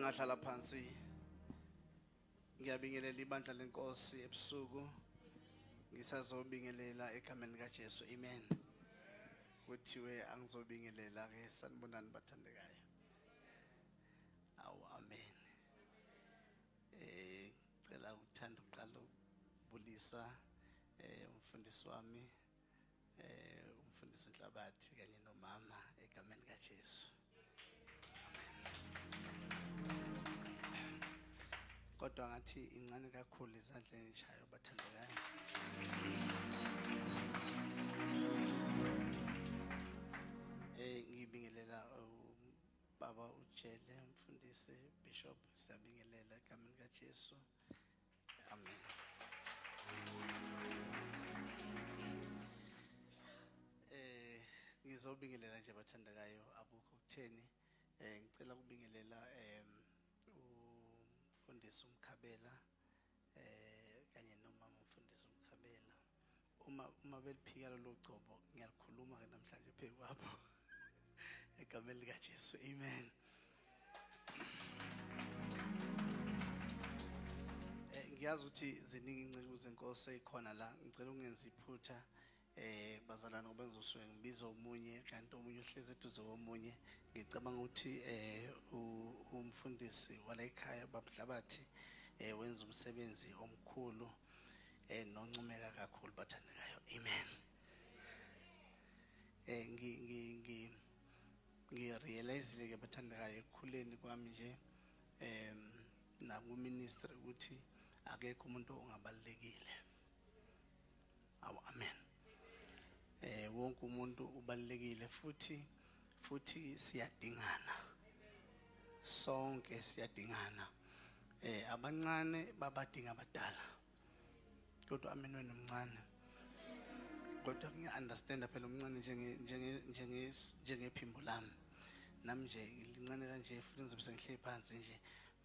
ngahlala phansi ngiyabingelela ibandla lenkosi ebusuku ngisazobingelela egameni likaJesu amen kuthiwe angizobingelela ke sanibonani bathandekayo awu amen cela ukuthanda uqala ukubulisa umfundisi wami umfundisi uNhlabathi kanye nomama egameni likaJesu kodwa ngathi incane kakhulu izandla enishayo bathandekayo ngibingelela baba uJele umfundisi bishop siyabingelela egameni likaJesu amen ngizobingelela nje bathandekayo abukho kutheni ngicela ukubingelela umfundisi uMkhabela kanye nomama umfundisi uMkhabela uma beliphika lo gcobo ngiyalikhuluma ke namhlanje phezu kwabo egameni likaJesu amen ngiyazi ukuthi ziningi inciko zenkosi ekhona la ngicela ungenza iphutha bazalwane ngoba ngizosuke ngibiza omunye kanti omunye uhlezi eduze komunye ngicabanga ukuthi umfundisi wala ekhaya baMhlabathi wenza umsebenzi omkhulu noncomeka kakhulu bathandekayo amen ngirealizile ke bathandekayo ekukhuleni kwami nje naku ministry ukuthi akekho umuntu ongabalekile awu amen wonke umuntu ubalekile futhi siyadingana sonke siyadingana abancane babadinga abadala kodwa amena wena umncane kodwa ngiya-understand phela umncane njengephimbo lami nami nje lincane kanje futhi ngizobe sengihleli phansi nje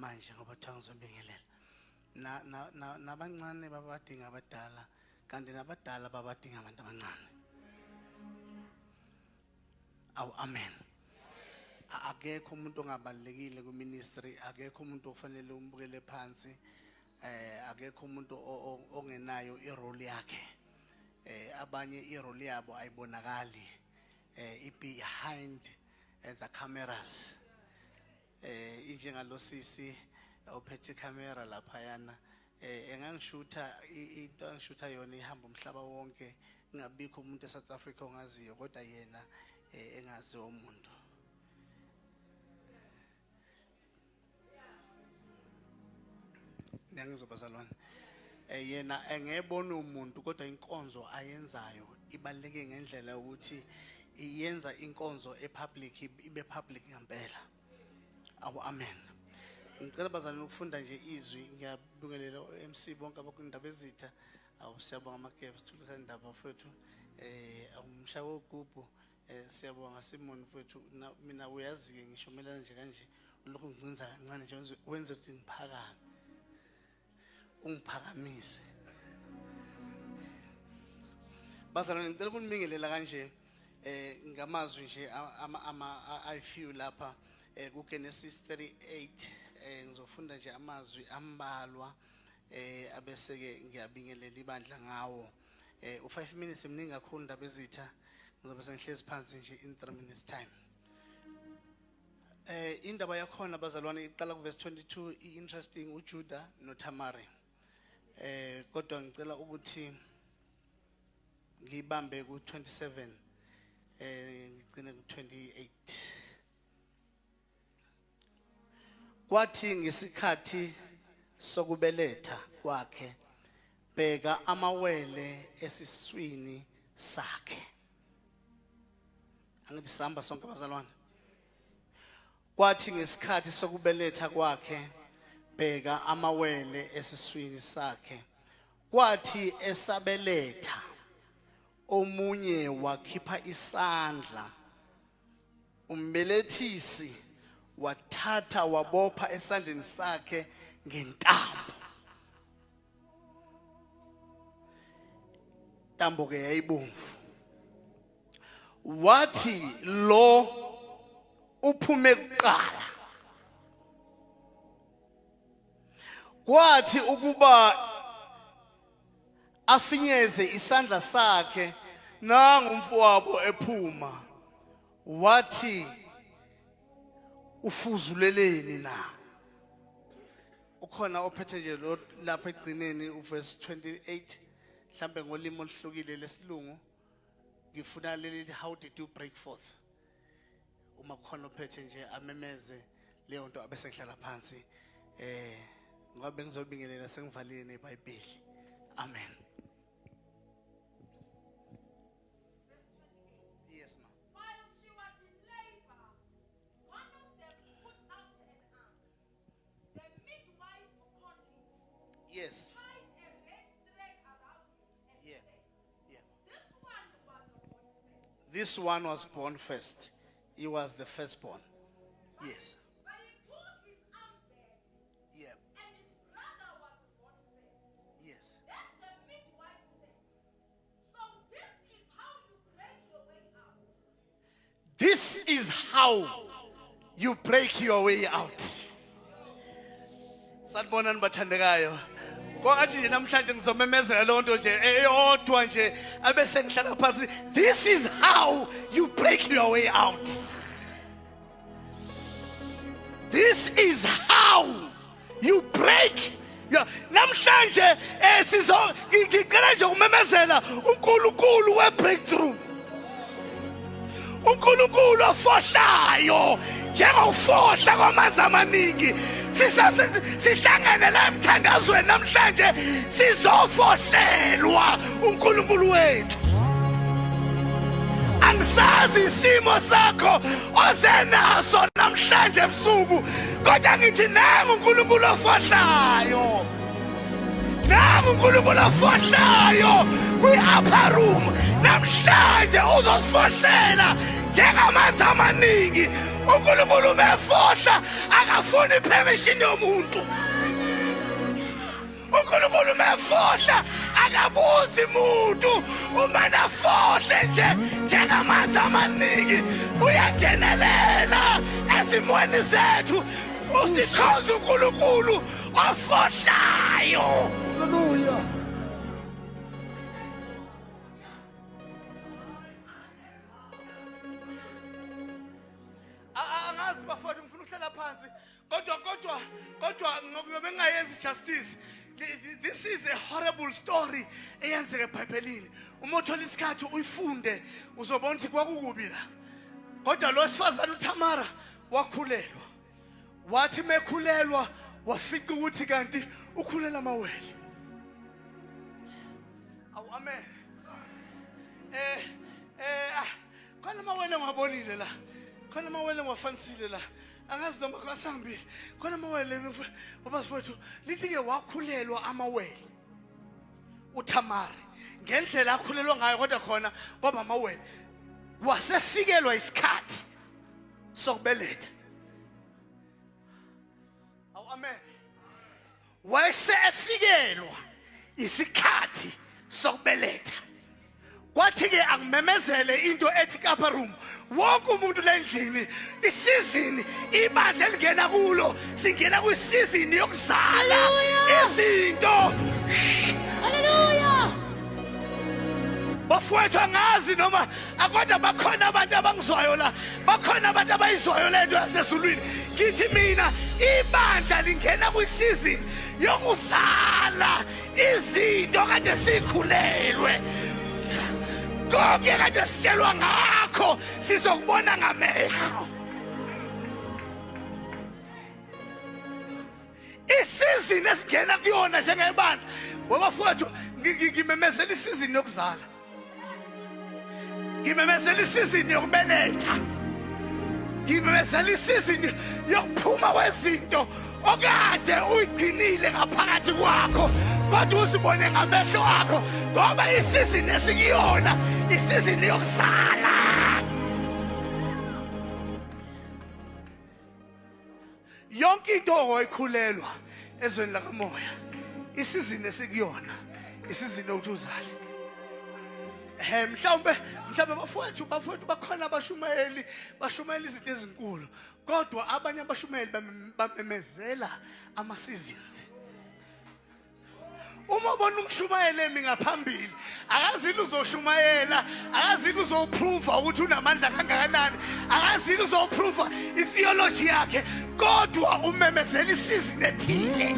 manje ngoba kuthiwa ngizobingelela nabancane babadinga abadala kanti nabadala babadinga abantu abancane awu amen akekho umuntu ongabalekile kuministry akekho umuntu ofanele umbukele phansi akekho umuntu ongenayo irole yakhe abanye irole yabo ayibonakali behind the cameras injengalosisi ophethe camera lapha yana engangishutha into angishutha yona ihamba umhlaba wonke ngabikho umuntu eSouth Africa ongaziyo kodwa yena engaziwa umuntu ngiyangizobazalwane yena engebona umuntu kodwa inkonzo ayenzayo ibaleke ngendlela ukuthi iyenza inkonzo epublic ibe public ngempela awu amen ngicela bazalwane ukufunda nje izwi ngiyabingelela MC bonke abakundaba ezitha awu siyabonga amakhefu sithulisa indaba mfowethu umshawo wogubhu siyabonga Simon mfowethu mina uyazi ke ngishomelana nje kanje lokho ngicinza kancane nje wenze ukuthi ngiphakame ungiphakamise bazalwane ngicela ukunibingelela kanje ngamazwi nje I feel lapha ku Genesis 38 ngizofunda nje amazwi ambalwa abese ke ngiyabingelela ibandla ngawo u5 minutes emningi kakhulu indaba ezitha ngizobe sengihlezi phansi nje in 3 minutes time indaba yakhona bazalwane iqala ku verse 22 interesting uJuda noThamari kodwa ngicela ukuthi ngibambe ku 27 ngicine ku 28 kwathi ngesikhathi sokubeletha kwakhe bheka amawele esiswini sakhe angithi sihamba sonke abazalwane kwathi ngesikhathi sokubeletha kwakhe bheka amawele esiswini sakhe kwathi esabeletha omunye wakhipha isandla umbelethisi wathatha wabopha esandleni sakhe ngentambo tambo ke yayibomvu wathi lo uphume kuqala kwathi ukuba afinyeze isandla sakhe nangumfowabo ephuma wathi ufuzuleleni na. Ukhona ophethe nje lapha egcineni uverse 28 mhlambe ngolimo oluhlukile lesilungu ngifuna leli how did you break forth. Uma khona ophethe nje amemeze leyo nto abese ngihlala phansi ngoba ngizobingelela sengivalile neBhayibheli. Amen. Yes ma. While she was in labor, one of them put out an arm. The midwife caught it. Yes. Tied a red thread around it and Yeah. said, Yeah. This one was born first. This one was born first. He was the firstborn. Yes. But he put his arm there, Yeah. and his brother was born first. Yes. Then the midwife said, so this is how you break your way out. This is how you break your way out. Sanibonani bathandekayo. Kwathi nje namhlanje ngizomemezela lonto nje eyodwa nje abese ngihlala phansi. This is how you break your way out. This is how you break your namhlanje ngicela nje ukumemezela uNkulunkulu we-breakthrough. uNkulunkulu ofohlayo njengofohla kwamanzi amaningi sihlangene la emthandazweni namhlanje sizofohlelwa uNkulunkulu wethu. Angisazi isimo sakho osenaso namhlanje ebusuku kodwa ngithi nangu uNkulunkulu ofohlayo. Nangu uNkulunkulu ofohlayo kwi-upper room namhlanje uzosifohlela njengamanzi amaningi. uNkulunkulu mefohla akafuni permission yomuntu. uNkulunkulu mefohla akabuzi umuntu. uma nafohle nje njengamanzi amaningi uyangenelela esimweni sethu usikhoza uNkulunkulu ofohlayo. Hallelujah. Angazi bafowethu ngifuna ukuhlala phansi kodwa ngobe ngingayenzi justice. This is a horrible story eyenzeke eBhayibhelini. Uma uthola isikhathi uyifunde uzobona ukuthi kwakukubi la. Kodwa lo sifazana uThamara wakhulelwa. Wathi mekhulelwa wafica ukuthi kanti ukhulela amawele. Awu amen. Khona amawele ngwabonile la. Khona amawele ngwafanisile la. Angazi noma kwasambili. Khona amawele babasifowethu lithi ke wakhulelwa amawele. uThamari ngendlela akhulelwa ngayo kodwa khona ngoba amawele wasefikelwa isikhathi sokubeletha. Awu amen. Wayesefikelwa isikhathi sokubeletha. Kwathi ke angimemezele into ethi upper room. Wonke umuntu lendlini isizini ibandla elingena kulo singena kwisizini yokuzala izinto. Hallelujah. Bafowethu angazi noma akodwa bakhona abantu abangizwayo la. Bakhona abantu abayizwayo lento yasezulwini. Ngithi mina ibandla lingena kwisizini yokuzala izinto kade sikhulelwe. Konke kade sitshelwa ngakho sizokubona ngamehlo. Isizini esingena kuyona njengebandla bafowethu ngimemezela isizini yokuzala. Ngimemezela isizini yokubeletha. Ngimemezela isizini yokuphuma kwezinto okade uyigcinile ngaphakathi kwakho kodwa uzibone ngamehlo akho ngoba isizini esikuyona isizini yokuzala. Yonke into oyikhulelwa ezweni lakamoya isizini esikuyona isizini yokuthi uzale. Mhlawumbe bafowethu bakhona abashumayeli izinto ezinkulu kodwa abanye abashumayeli bamemezela ama seasons. uma ubona ungishumayela emi ngaphambili akazini uzoshumayela akazini uzoprove ukuthi unamandla kangakanani akazini uzoprove itheology yakhe kodwa umemezela isizini ethile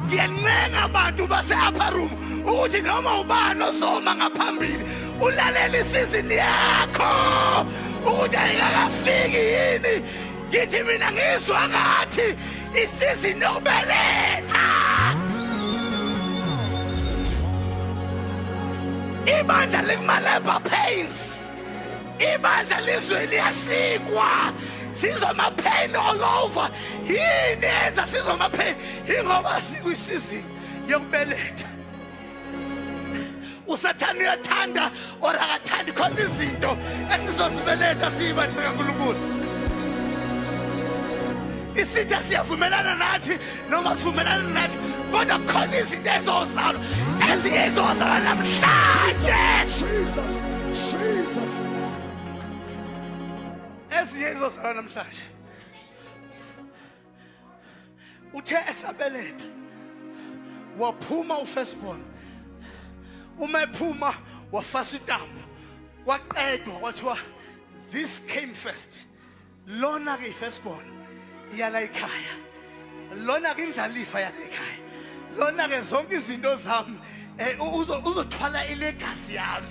ngiyancenga abantu base-upper room ukuthi noma ubani ozoma ngaphambili ulalela isizini yakho ukuthi ayikakafiki yini ngithi mina ngizwa ngathi isizini yokubeletha ibandla likumaleba pains ibandla lizwe liyasikwa sizwa ama-pain all over yini yenza sizwa ama-pain ingoba sikwisizini yokubeletha usathane uyathanda or akathandi khona izinto esizozibeletha siyibandla kaNkulunkulu isitha siyavumelana nathi noma sivumelana nathi kodwa khona izinto ezozalwa ezinye ezozalwa namhlanje Jesus. ezinye ezozalwa namhlanje uthe esabeletha waphuma ufirstborn uma ephuma wafasa itambo waqedwa kwathiwa this came first lona ke firstborn iyala ekhaya lona ke indlalifa yala ekhaya lona ke zonke izinto zami uzothwala ilegacy yami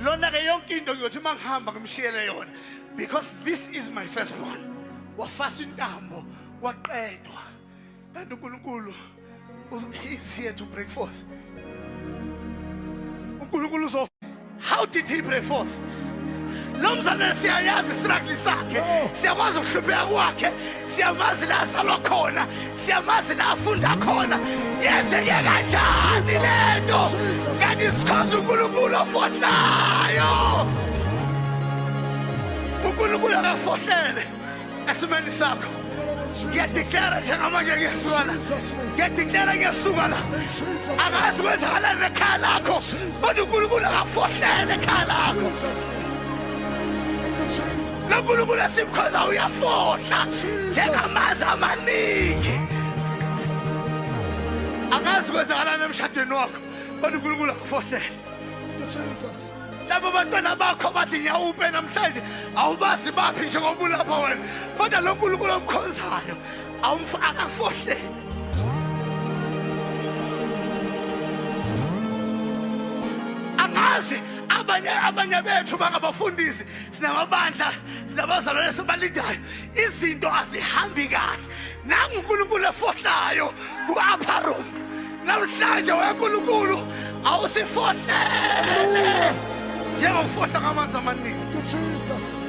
lona ke yonke into ngiyothi mangihamba ngimshiyele yona because this is my firstborn wafasa intambo waqedwa kanti uNkulunkulu is here to break forth uNkulunkulu so how did he break forth lomzana siyayazi struggle sakhe siyakwazi ukuhlupheka kwakhe siyamazi la salwa khona siyamazi la afunda khona yenzeke kanjani lento kanti sikhonza uNkulunkulu ofohlayo uNkulunkulu akafohlele esimeni sakho ngiyadeklara njengamanje ngiyasukala ngiyadeklara ngiyasuka la akazi kwenzakalani ekhaya lakho kodwa uNkulunkulu akafohlele ekhaya lakho uNkulunkulu esimkhonza uyafohla njengamanzi amaningi akazi kwenzakalani emshadweni wakho kodwa uNkulunkulu akafohlele labo bantwana bakho bathi nyawupe namhlanje awubazi baphi njengoba ulapha wena kodwa lo Nkulunkulu omkhonzayo akafohlele angazi abanye bethu bangabafundisi sinamabandla sinabazalwane esibalidayo izinto azihambi kahle nangu uNkulunkulu efohlayo ku-upper room namhlanje weNkulunkulu awusifohlele njengokufohla ngamanzi amaningi Jesus.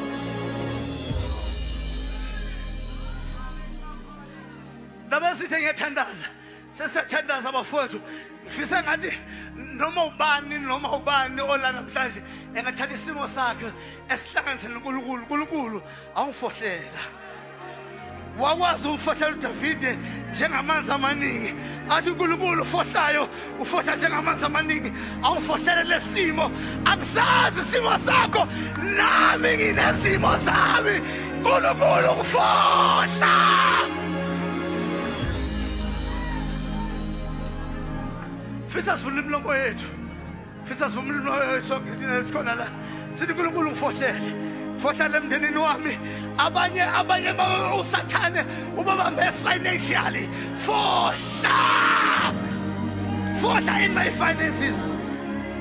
nabesithi ngiyathandaza sesiyathandaza abafowethu ngifisa ngathi noma ubani ola namhlanje engathatha isimo sakhe esihlanganise noNkulunkulu uNkulunkulu awufohlela wakwazi umfohlela uDavide njengamanzi amaningi athi uNkulunkulu ufohlayo ufohla njengamanzi amaningi awufohlele lesimo akusazi isimo sakho nami nginesimo zami uNkulunkulu ufohla fisa sivule imlomo yethu fisa sivule imlomo yethu sokuthina sikhona la sithi uNkulunkulu ufohlele fohlala emndenini wami abanye baba usathane ubabambe financially fohla in my finances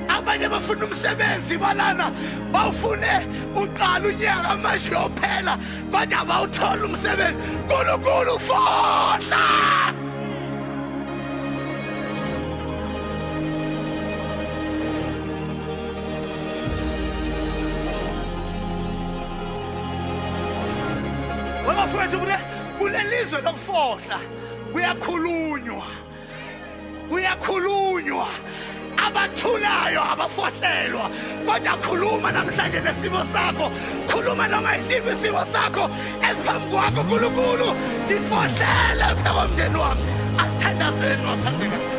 abanye bafuna umsebenzi balana bawufune uqala unyaka manje yophela kodwa bawuthola umsebenzi uNkulunkulu fohla wabafowethu kulelizwe lokufohla kuyakhulunywa abathulayo abafohlelwa kodwa khuluma namhlanje nesimo sakho khuluma noma isiphi isimo sakho esiphambi kwakho uNkulunkulu ifohlele phela umndeni wami asithandazeni wathandeka